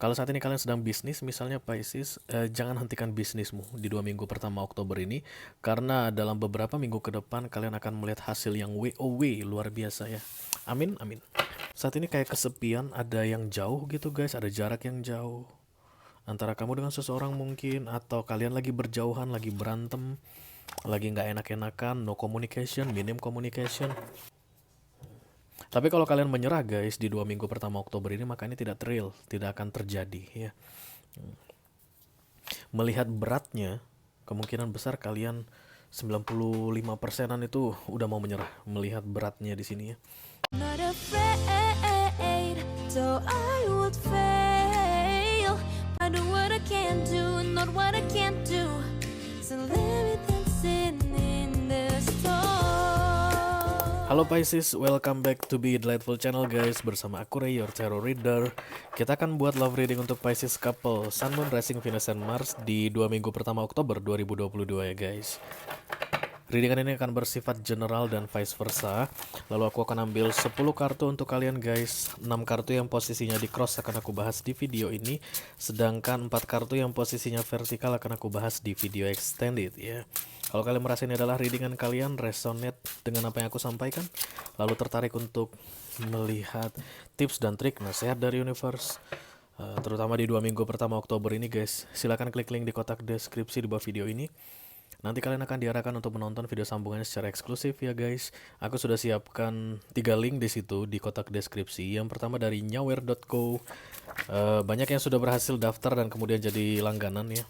Kalau saat ini kalian sedang bisnis, misalnya Pisces, jangan hentikan bisnismu di 2 minggu pertama Oktober ini, karena dalam beberapa minggu ke depan kalian akan melihat hasil yang way luar biasa ya. Amin, amin. Saat ini kayak kesepian, ada yang jauh gitu guys, ada jarak yang jauh antara kamu dengan seseorang mungkin, atau kalian lagi berjauhan, lagi berantem, lagi nggak enak-enakan, no communication, minim communication. Tapi kalau kalian menyerah guys di 2 minggu pertama Oktober ini, maka ini tidak real, tidak akan terjadi ya. Melihat beratnya, kemungkinan besar kalian 95%-an itu udah mau menyerah melihat beratnya di sini ya. Not afraid, so I would fail. I do what I can do, not what I can't do. So let me dancing in the storm. Halo Pisces, welcome back to Be Delightful Channel guys. Bersama aku Ray, your tarot reader. Kita akan buat love reading untuk Pisces couple Sun, Moon, Rising, Venus, and Mars di 2 minggu pertama Oktober 2022 ya guys. Readingan ini akan bersifat general dan vice versa. Lalu aku akan ambil 10 kartu untuk kalian guys. 6 kartu yang posisinya di cross akan aku bahas di video ini, sedangkan 4 kartu yang posisinya vertikal akan aku bahas di video extended ya. Kalau kalian merasa ini adalah readingan kalian, resonate dengan apa yang aku sampaikan, lalu tertarik untuk melihat tips dan trik nasihat dari universe, terutama di 2 minggu pertama Oktober ini guys, silahkan klik link di kotak deskripsi di bawah video ini. Nanti kalian akan diarahkan untuk menonton video sambungannya secara eksklusif ya guys. Aku sudah siapkan 3 link di situ di kotak deskripsi. Yang pertama dari nyawer.co. Banyak yang sudah berhasil daftar dan kemudian jadi langganan ya.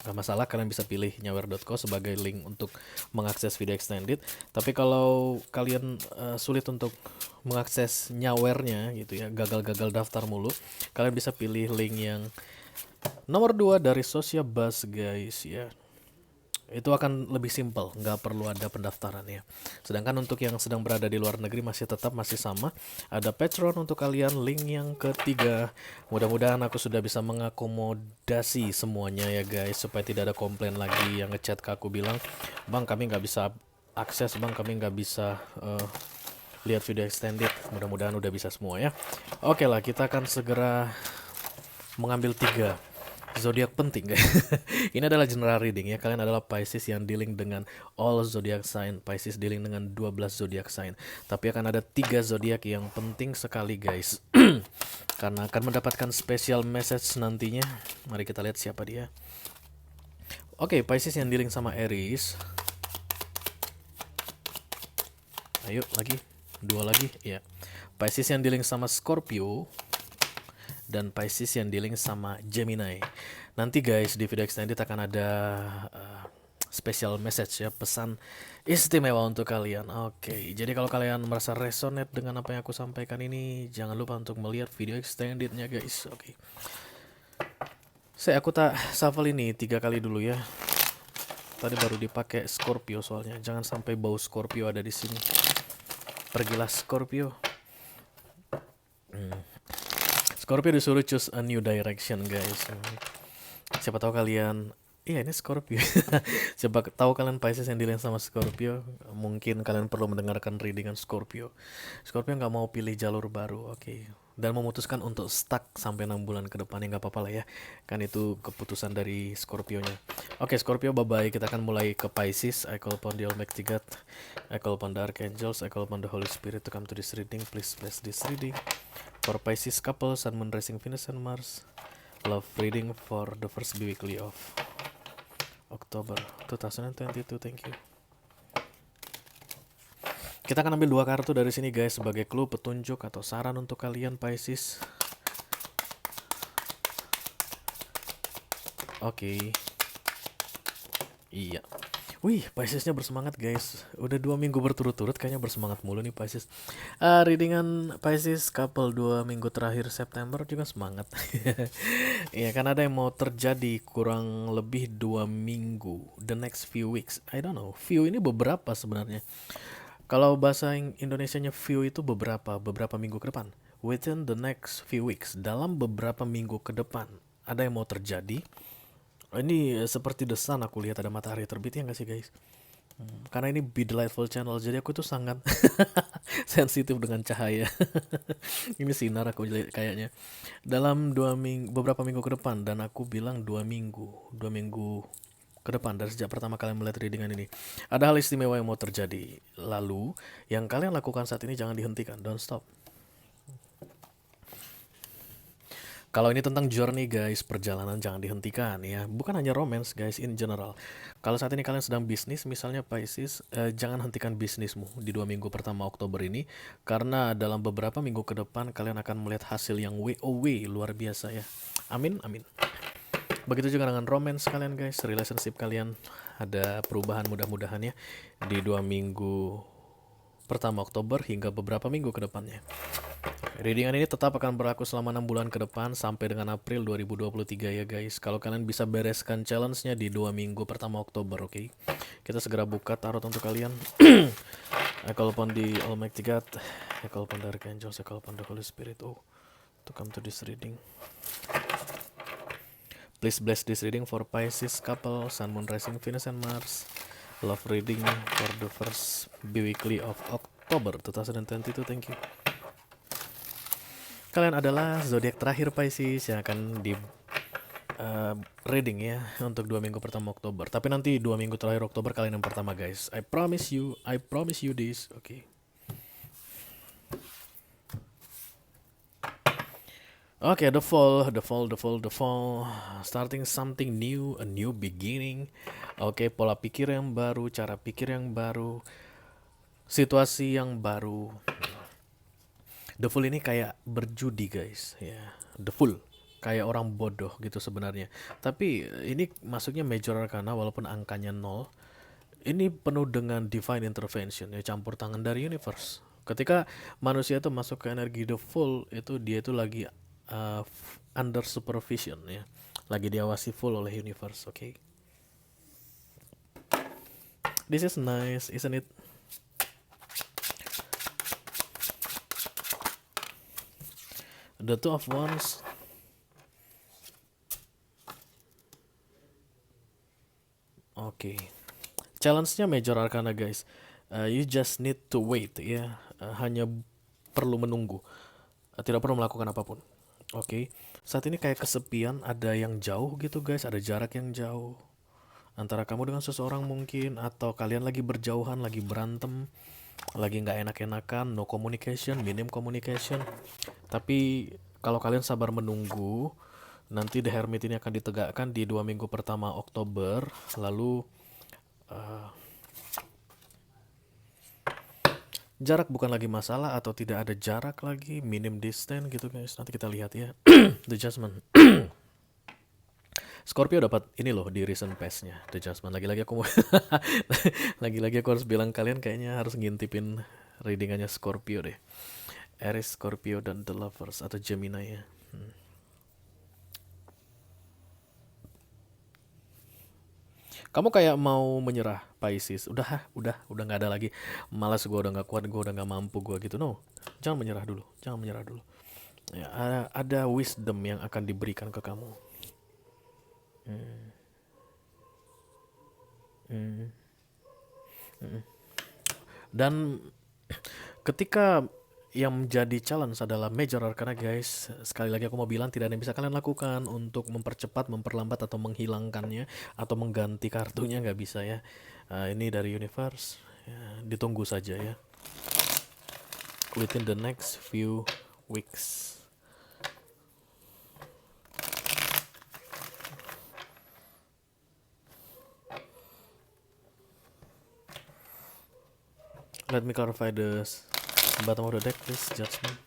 Gak masalah, kalian bisa pilih nyawer.co sebagai link untuk mengakses video extended. Tapi kalau kalian sulit untuk mengakses nyawernya gitu ya, gagal-gagal daftar mulu, kalian bisa pilih link yang nomor 2 dari Social Buzz guys ya. Itu akan lebih simple, nggak perlu ada pendaftaran ya. Sedangkan untuk yang sedang berada di luar negeri masih sama. Ada Patreon untuk kalian, link yang ketiga. Mudah-mudahan aku sudah bisa mengakomodasi semuanya ya guys, supaya tidak ada komplain lagi yang ngechat ke aku bilang, bang kami nggak bisa akses, bang kami nggak bisa lihat video extended. Mudah-mudahan udah bisa semua ya. Oke lah, kita akan segera mengambil 3 zodiak penting guys. Ini adalah general reading ya. Kalian adalah Pisces yang dealing dengan all zodiac sign. Pisces dealing dengan 12 zodiac sign. Tapi akan ada 3 zodiak yang penting sekali guys. Karena akan mendapatkan special message nantinya. Mari kita lihat siapa dia. Oke, Pisces yang dealing sama Aries. Ayo lagi, 2 lagi ya. Pisces yang dealing sama Scorpio, dan Pisces yang dealing sama Gemini. Nanti guys di video extended akan ada special message ya, pesan istimewa untuk kalian. Oke, jadi kalau kalian merasa resonate dengan apa yang aku sampaikan ini, jangan lupa untuk melihat video extendednya guys. Oke. Aku tak shuffle ini 3 kali dulu ya. Tadi baru dipakai Scorpio soalnya. Jangan sampai bau Scorpio ada di sini. Pergilah Scorpio. Scorpio disuruh choose a new direction guys. Siapa tahu kalian, iya ini Scorpio. Siapa tahu kalian Pisces yang dealing sama Scorpio, mungkin kalian perlu mendengarkan readingan Scorpio. Scorpio nggak mau pilih jalur baru, oke. Dan memutuskan untuk stuck sampai 6 bulan ke depan, ya nggak apa-apa lah ya. Kan itu keputusan dari Scorpionya. Oke Scorpio, bye-bye. Kita akan mulai ke Pisces. I call upon the Almighty God, I call upon the Archangels, I call upon the Holy Spirit to come to this reading. Please bless this reading. For Pisces couple, Sun, Moon, Rising, Venus, and Mars. Love reading for the first weekly of October 2022. Thank you. Kita akan ambil 2 kartu dari sini guys sebagai clue, petunjuk atau saran untuk kalian Pisces. Oke. Iya. Wih, Piscesnya bersemangat guys. Udah 2 minggu berturut-turut kayaknya bersemangat mulu nih Pisces. Readingan Pisces couple 2 minggu terakhir September juga semangat. Iya kan, ada yang mau terjadi kurang lebih 2 minggu. The next few weeks. I don't know. Few ini beberapa sebenarnya. Kalau bahasa Indonesianya few itu beberapa minggu ke depan. Within the next few weeks. Dalam beberapa minggu ke depan. Ada yang mau terjadi. Ini seperti The Sun, aku lihat ada matahari terbit ya nggak sih guys? Karena ini Be Delightful channel, jadi aku tuh sangat sensitif dengan cahaya. Ini sinar aku kayaknya. Dalam beberapa minggu ke depan, dan aku bilang 2 minggu ke depan dari sejak pertama kalian melihat readingan ini, ada hal istimewa yang mau terjadi. Lalu, yang kalian lakukan saat ini jangan dihentikan, don't stop. Kalau ini tentang journey guys, perjalanan jangan dihentikan ya. Bukan hanya romance guys, in general. Kalau saat ini kalian sedang bisnis, misalnya Pisces, jangan hentikan bisnismu di 2 minggu pertama Oktober ini. Karena dalam beberapa minggu ke depan kalian akan melihat hasil yang way luar biasa ya. Amin, amin. Begitu juga dengan romance kalian guys, relationship kalian ada perubahan mudah-mudahan ya. Di 2 minggu pertama Oktober hingga beberapa minggu ke depannya. Readingan ini tetap akan berlaku selama 6 bulan ke depan sampai dengan April 2023 ya guys. Kalau kalian bisa bereskan challenge-nya di 2 minggu pertama Oktober, oke? Kita segera buka tarot untuk kalian. I call upon the Almighty God, I call upon the Archangels, I call upon the Holy Spirit, to come to this reading. Please bless this reading for Pisces couple, Sun, Moon, Rising, Venus, and Mars. Love reading for the first bi-weekly of October 2022, thank you. Kalian adalah zodiak terakhir Pisces yang akan di reading ya untuk 2 minggu pertama Oktober. Tapi nanti 2 minggu terakhir Oktober kalian yang pertama guys. I promise you this. Oke. Oke, the fall. Starting something new, a new beginning. Oke, pola pikir yang baru, cara pikir yang baru, situasi yang baru. The Fool ini kayak berjudi guys ya. The Fool kayak orang bodoh gitu sebenarnya. Tapi ini masuknya major arcana walaupun angkanya 0. Ini penuh dengan divine intervention ya, campur tangan dari universe. Ketika manusia itu masuk ke energi The Fool, itu dia itu lagi under supervision ya. Lagi diawasi full oleh universe, oke? This is nice, isn't it? The Two of Wands. Oke. Challenge-nya major arcana guys. You just need to wait ya. Hanya perlu menunggu. Tidak perlu melakukan apapun. Oke. Saat ini kayak kesepian, ada yang jauh gitu guys, ada jarak yang jauh antara kamu dengan seseorang mungkin, atau kalian lagi berjauhan, lagi berantem, lagi nggak enak-enakan, no communication, minim communication. Tapi kalau kalian sabar menunggu, nanti The Hermit ini akan ditegakkan di 2 minggu pertama Oktober. Lalu jarak bukan lagi masalah, atau tidak ada jarak lagi, minim distance gitu guys. Nanti kita lihat ya. The Judgment. Scorpio dapat ini loh di recent past-nya, The Judgment. Lagi-lagi aku lagi-lagi aku harus bilang kalian kayaknya harus ngintipin readingannya Scorpio deh. Aries, Scorpio, dan The Lovers atau Gemini ya. Kamu kayak mau menyerah Pisces. Udah nggak ada lagi. Malas gue, udah nggak kuat, gue udah nggak mampu gue gitu. No, jangan menyerah dulu. Ya, ada wisdom yang akan diberikan ke kamu. Dan ketika yang menjadi challenge adalah major arcana guys, sekali lagi aku mau bilang tidak ada yang bisa kalian lakukan untuk mempercepat, memperlambat, atau menghilangkannya, atau mengganti kartunya, nggak bisa ya. Ini dari universe ya, ditunggu saja ya, within the next few weeks. Let me clarify the bottom of the deck, please. Judgment.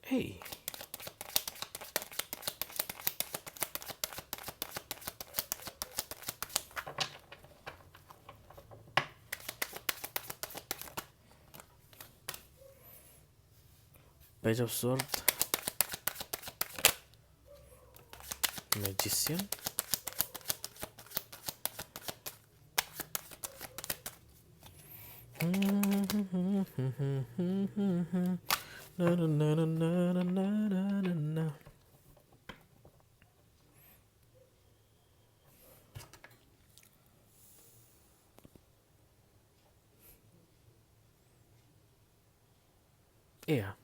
Hey. Page of Swords. Magician. Iya.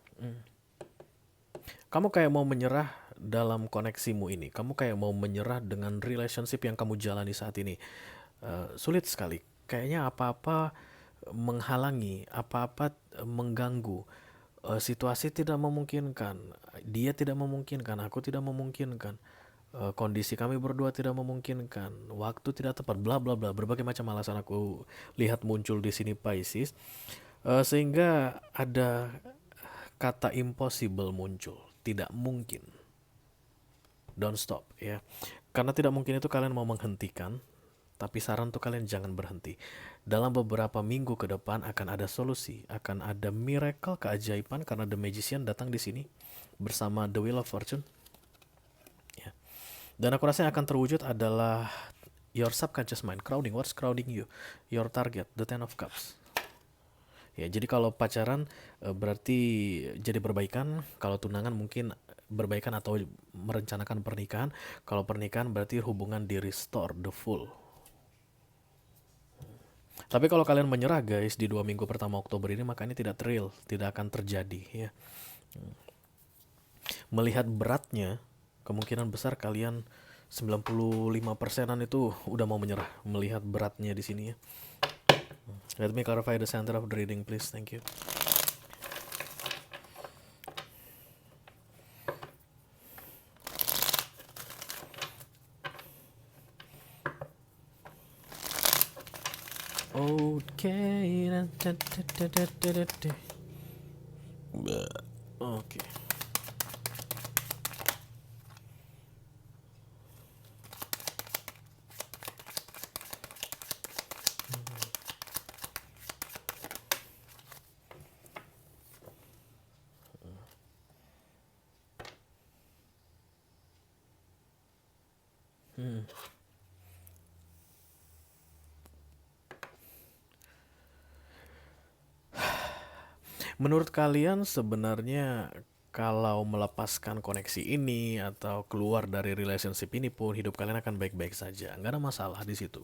Kamu kayak mau menyerah dalam koneksimu ini. Kamu kayak mau menyerah dengan relationship yang kamu jalani saat ini. Sulit sekali. Kayaknya apa-apa menghalangi, apa-apa mengganggu. Situasi tidak memungkinkan, dia tidak memungkinkan, aku tidak memungkinkan. Kondisi kami berdua tidak memungkinkan, waktu tidak tepat, bla bla bla, berbagai macam alasan aku lihat muncul di sini Pisces. Sehingga ada kata impossible muncul, tidak mungkin. Don't stop ya. Karena tidak mungkin itu kalian mau menghentikan, tapi saran tuh kalian jangan berhenti. Dalam beberapa minggu ke depan akan ada solusi, akan ada miracle, keajaiban karena The Magician datang di sini bersama The Wheel of Fortune. Ya. Dan aku rasa yang akan terwujud adalah your subconscious mind crowding. What's crowding you? Your target, the Ten of Cups. Ya, jadi kalau pacaran berarti jadi berbaikan, kalau tunangan mungkin berbaikan atau merencanakan pernikahan, kalau pernikahan berarti hubungan di restore, the full. Tapi kalau kalian menyerah guys di 2 minggu pertama Oktober ini, maka ini tidak real, tidak akan terjadi ya. Melihat beratnya, kemungkinan besar kalian 95%-an itu udah mau menyerah melihat beratnya di sini ya. Let me clarify the center of the reading please, thank you. Okay. Oke. Menurut kalian sebenarnya kalau melepaskan koneksi ini atau keluar dari relationship ini pun hidup kalian akan baik-baik saja, nggak ada masalah di situ.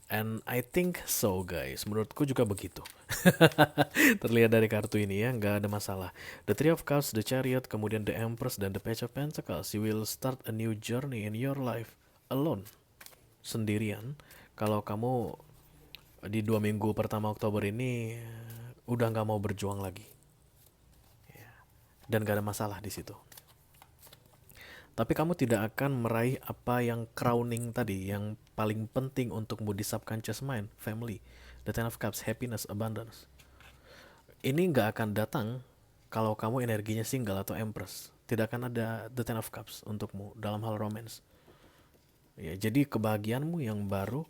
And I think so guys, menurutku juga begitu. Terlihat dari kartu ini ya, nggak ada masalah. The Three of Cups, The Chariot, kemudian The Empress dan The Page of Pentacles. You will start a new journey in your life alone, sendirian. Kalau kamu di 2 minggu pertama Oktober ini udah nggak mau berjuang lagi, dan gak ada masalah di situ. Tapi kamu tidak akan meraih apa yang crowning tadi, yang paling penting untukmu di subconscious mind, family, the Ten of Cups, happiness, abundance. Ini nggak akan datang kalau kamu energinya single atau empress. Tidak akan ada the Ten of Cups untukmu dalam hal romance. Ya, jadi kebahagiaanmu yang baru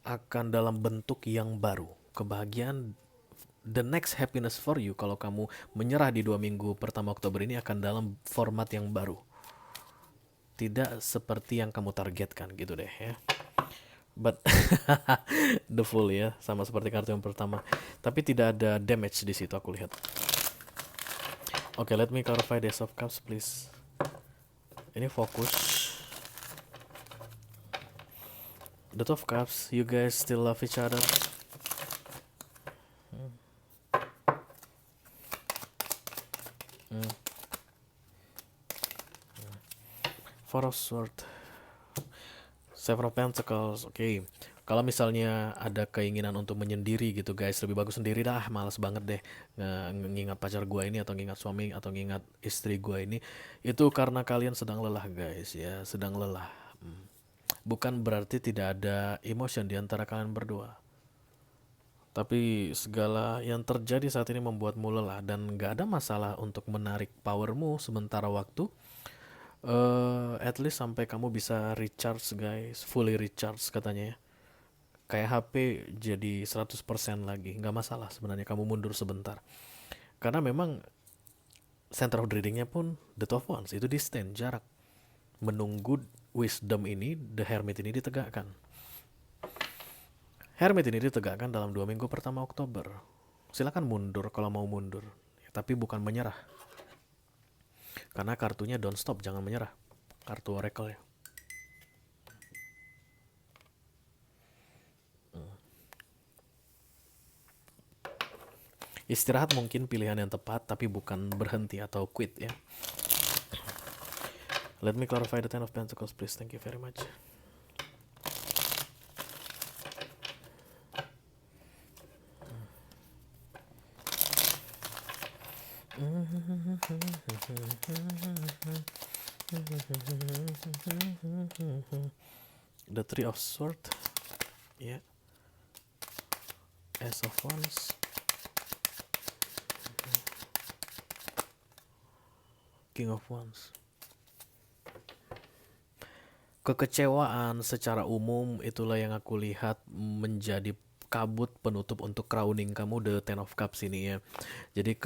akan dalam bentuk yang baru. Kebahagiaan, the next happiness for you kalau kamu menyerah di 2 minggu pertama Oktober ini akan dalam format yang baru. Tidak seperti yang kamu targetkan gitu deh ya. But the full ya, sama seperti kartu yang pertama. Tapi tidak ada damage di situ aku lihat. Oke, let me clarify the Ace of Cups please. Ini fokus. The Two of Cups, you guys still love each other. Four of Swords, Seven of Pentacles. Oke. Kalau misalnya ada keinginan untuk menyendiri gitu guys, lebih bagus sendiri dah, males banget deh ngingat pacar gua ini atau ngingat suami atau ngingat istri gua ini. Itu karena kalian sedang lelah guys ya, sedang lelah. Bukan berarti tidak ada emotion di antara kalian berdua. Tapi segala yang terjadi saat ini membuatmu lelah dan gak ada masalah untuk menarik powermu sementara waktu. At least sampai kamu bisa recharge guys, fully recharge katanya ya. Kayak HP jadi 100% lagi, nggak masalah sebenarnya kamu mundur sebentar. Karena memang center of readingnya pun the Two of Wands, itu di stand, jarak. Menunggu wisdom ini, the Hermit ini ditegakkan. Hermit ini ditegakkan dalam 2 minggu pertama Oktober. Silakan mundur kalau mau mundur, tapi bukan menyerah. Karena kartunya don't stop, jangan menyerah. Kartu oracle ya. Istirahat mungkin pilihan yang tepat, tapi bukan berhenti atau quit ya. Let me clarify the Ten of Pentacles, please. Thank you very much. The Three of Swords, ya. Ace of Wands, King of Wands. Kekecewaan secara umum itulah yang aku lihat menjadi kabut penutup untuk crowning kamu, the Ten of Cups ini ya. Jadi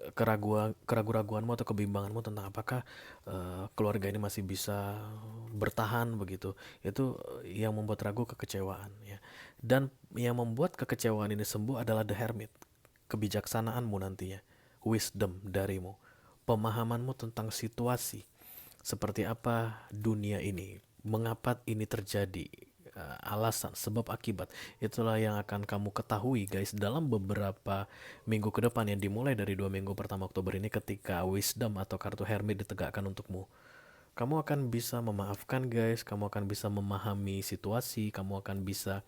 keraguan-raguanmu atau kebimbanganmu tentang apakah keluarga ini masih bisa bertahan begitu, itu yang membuat ragu, kekecewaan ya. Dan yang membuat kekecewaan ini sembuh adalah the Hermit, kebijaksanaanmu nantinya, wisdom darimu, pemahamanmu tentang situasi, seperti apa dunia ini, mengapa ini terjadi, alasan, sebab, akibat. Itulah yang akan kamu ketahui guys dalam beberapa minggu ke depan, yang dimulai dari 2 minggu pertama Oktober ini ketika wisdom atau kartu Hermit ditegakkan untukmu. Kamu akan bisa memaafkan guys, kamu akan bisa memahami situasi, kamu akan bisa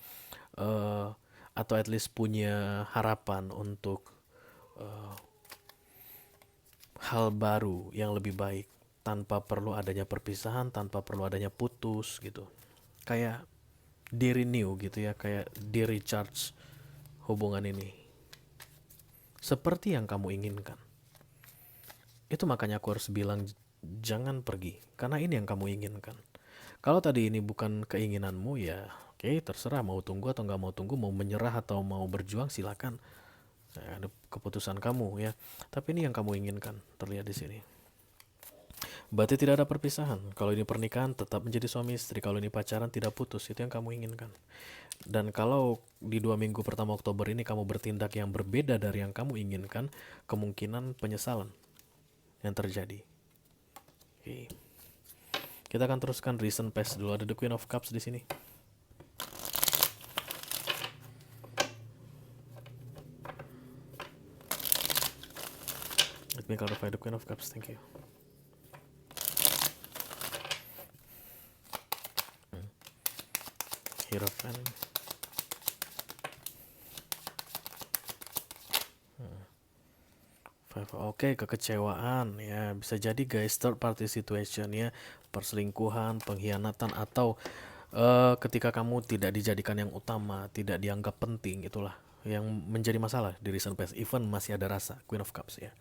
atau at least punya harapan untuk hal baru yang lebih baik, tanpa perlu adanya perpisahan, tanpa perlu adanya putus gitu. Kayak di-renew gitu ya, kayak di-recharge hubungan ini seperti yang kamu inginkan. Itu makanya aku harus bilang jangan pergi, karena ini yang kamu inginkan. Kalau tadi ini bukan keinginanmu ya oke, terserah mau tunggu atau nggak mau tunggu, mau menyerah atau mau berjuang silakan. Ada keputusan kamu ya. Tapi ini yang kamu inginkan, terlihat di sini. Berarti tidak ada perpisahan. Kalau ini pernikahan tetap menjadi suami istri. Kalau ini pacaran tidak putus. Itu yang kamu inginkan. Dan kalau di 2 minggu pertama Oktober ini kamu bertindak yang berbeda dari yang kamu inginkan, kemungkinan penyesalan yang terjadi. Oke. Kita akan teruskan recent past dulu. Ada the Queen of Cups di sini. Let me clarify the Queen of Cups. Thank you. Hierophant. Oke, kekecewaan ya, bisa jadi guys, third party situation ya, perselingkuhan, pengkhianatan, atau ketika kamu tidak dijadikan yang utama, tidak dianggap penting, itulah yang menjadi masalah di recent past. Even masih ada rasa, Queen of Cups ya,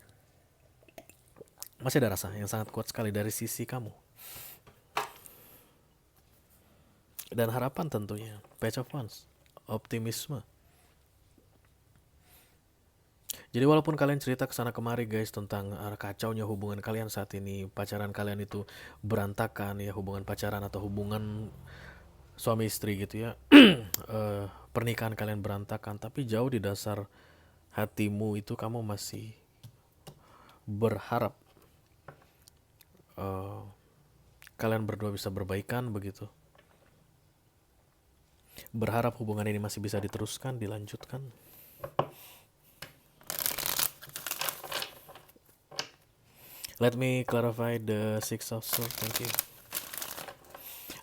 masih ada rasa yang sangat kuat sekali dari sisi kamu. Dan harapan tentunya, Page of Wands, optimisme. Jadi walaupun kalian cerita kesana kemari guys tentang kacaunya hubungan kalian saat ini, pacaran kalian itu berantakan ya, hubungan pacaran atau hubungan suami istri gitu ya, pernikahan kalian berantakan, tapi jauh di dasar hatimu itu kamu masih berharap kalian berdua bisa berbaikan begitu. Berharap hubungan ini masih bisa diteruskan, dilanjutkan. Let me clarify the Six of Swords. Thank you.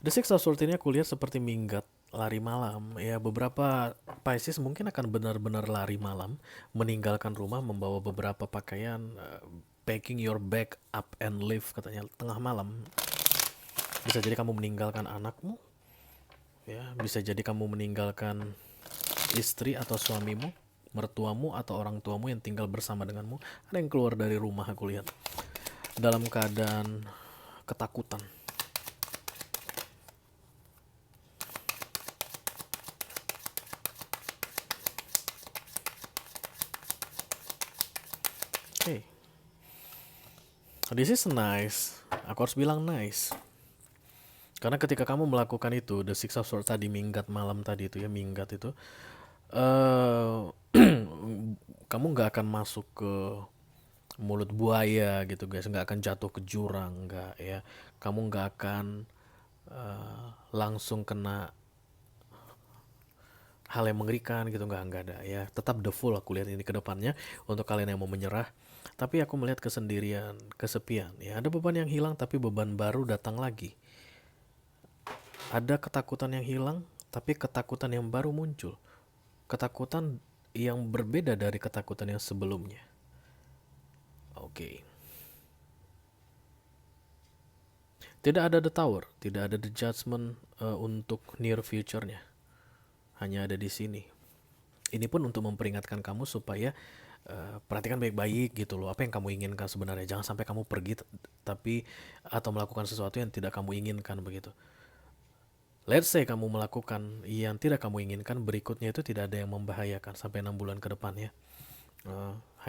The Six of Swords ini aku lihat seperti minggat, lari malam. Ya, beberapa Pisces mungkin akan benar-benar lari malam, meninggalkan rumah, membawa beberapa pakaian, packing your bag up and leave katanya tengah malam. Bisa jadi kamu meninggalkan anakmu, ya, bisa jadi kamu meninggalkan istri atau suamimu, mertuamu atau orang tuamu yang tinggal bersama denganmu. Ada yang keluar dari rumah aku lihat dalam keadaan ketakutan. Hey, this is nice. Aku harus bilang nice. Karena ketika kamu melakukan itu, the Six of Swords tadi, minggat malam tadi itu ya, minggat itu, kamu nggak akan masuk ke mulut buaya gitu guys, nggak akan jatuh ke jurang, nggak ya. Kamu nggak akan langsung kena hal yang mengerikan gitu, nggak ada ya. Tetap the full aku lihat ini ke depannya untuk kalian yang mau menyerah. Tapi aku melihat kesendirian, kesepian ya. Ada beban yang hilang tapi beban baru datang lagi. Ada ketakutan yang hilang tapi ketakutan yang baru muncul. Ketakutan yang berbeda dari ketakutan yang sebelumnya. Oke. Tidak ada the tower, tidak ada the judgment untuk near future-nya. Hanya ada di sini. Ini pun untuk memperingatkan kamu supaya perhatikan baik-baik gitu loh. Apa yang kamu inginkan sebenarnya. Jangan sampai kamu pergi tapi atau melakukan sesuatu yang tidak kamu inginkan begitu. Let's say kamu melakukan yang tidak kamu inginkan, berikutnya itu tidak ada yang membahayakan sampai 6 bulan ke depan ya.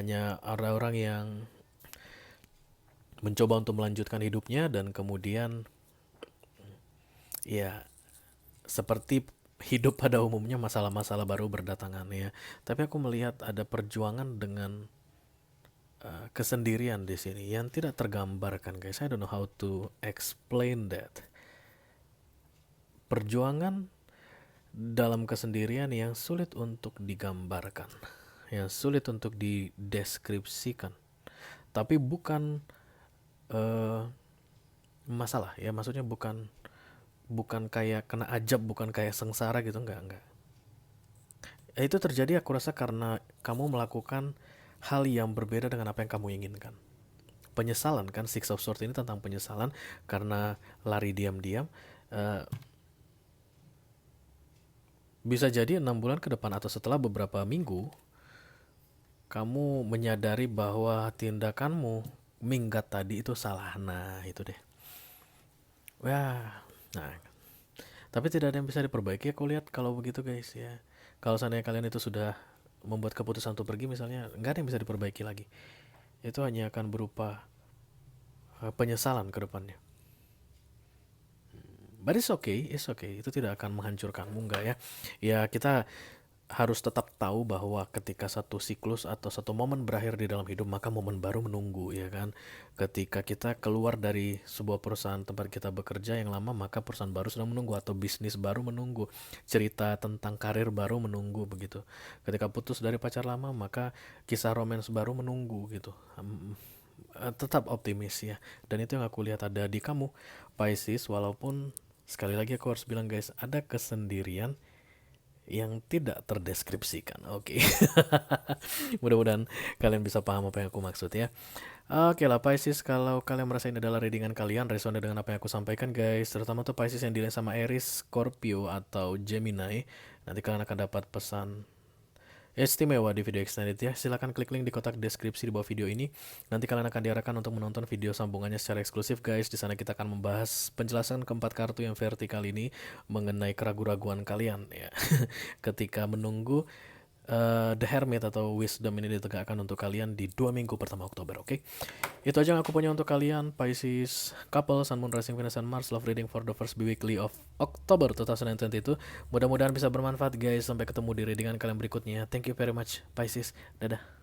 Hanya ada orang yang mencoba untuk melanjutkan hidupnya dan kemudian ya seperti hidup pada umumnya masalah-masalah baru berdatangan ya. Tapi aku melihat ada perjuangan dengan kesendirian di sini yang tidak tergambarkan guys. I don't know how to explain that. Perjuangan dalam kesendirian yang sulit untuk digambarkan, yang sulit untuk dideskripsikan. Tapi bukan masalah ya, maksudnya bukan kayak kena ajab, bukan kayak sengsara gitu, enggak. Itu terjadi aku rasa karena kamu melakukan hal yang berbeda dengan apa yang kamu inginkan. Penyesalan kan, Six of Swords ini tentang penyesalan karena lari diam-diam. Bisa jadi 6 bulan ke depan atau setelah beberapa minggu kamu menyadari bahwa tindakanmu minggat tadi itu salah. Nah itu deh. Wah, nah tapi tidak ada yang bisa diperbaiki aku lihat kalau begitu guys ya. Kalau seandainya kalian itu sudah membuat keputusan untuk pergi misalnya, nggak ada yang bisa diperbaiki lagi. Itu hanya akan berupa penyesalan ke depannya. But it's okay. Itu tidak akan menghancurkanmu, enggak ya. Ya kita harus tetap tahu bahwa ketika satu siklus atau satu momen berakhir di dalam hidup, maka momen baru menunggu ya kan. Ketika kita keluar dari sebuah perusahaan tempat kita bekerja yang lama, maka perusahaan baru sedang menunggu atau bisnis baru menunggu. Cerita tentang karir baru menunggu begitu. Ketika putus dari pacar lama, maka kisah romance baru menunggu gitu. Tetap optimis ya. Dan itu yang aku lihat ada di kamu Pisces, walaupun sekali lagi aku harus bilang guys, ada kesendirian yang tidak terdeskripsikan. Oke. Mudah-mudahan kalian bisa paham apa yang aku maksud ya. Oke lah Pisces, kalau kalian merasa ini adalah readingan kalian, resonate dengan apa yang aku sampaikan guys, terutama tuh Pisces yang dilihat sama Aries, Scorpio atau Gemini, nanti kalian akan dapat pesan istimewa di video extended ya. Silahkan klik link di kotak deskripsi di bawah video ini. Nanti kalian akan diarahkan untuk menonton video sambungannya secara eksklusif guys. Di sana kita akan membahas penjelasan keempat kartu yang vertikal ini mengenai keraguan-raguan kalian ya. Ketika menunggu The Hermit atau Wisdom ini ditegakkan untuk kalian di 2 minggu pertama Oktober, oke? Itu aja yang aku punya untuk kalian, Pisces couple, Sun, Moon, Rising, Venus, and Mars. Love reading for the first weekly of October 2022. Mudah-mudahan bisa bermanfaat guys. Sampai ketemu di readingan kalian berikutnya. Thank you very much, Pisces. Dadah.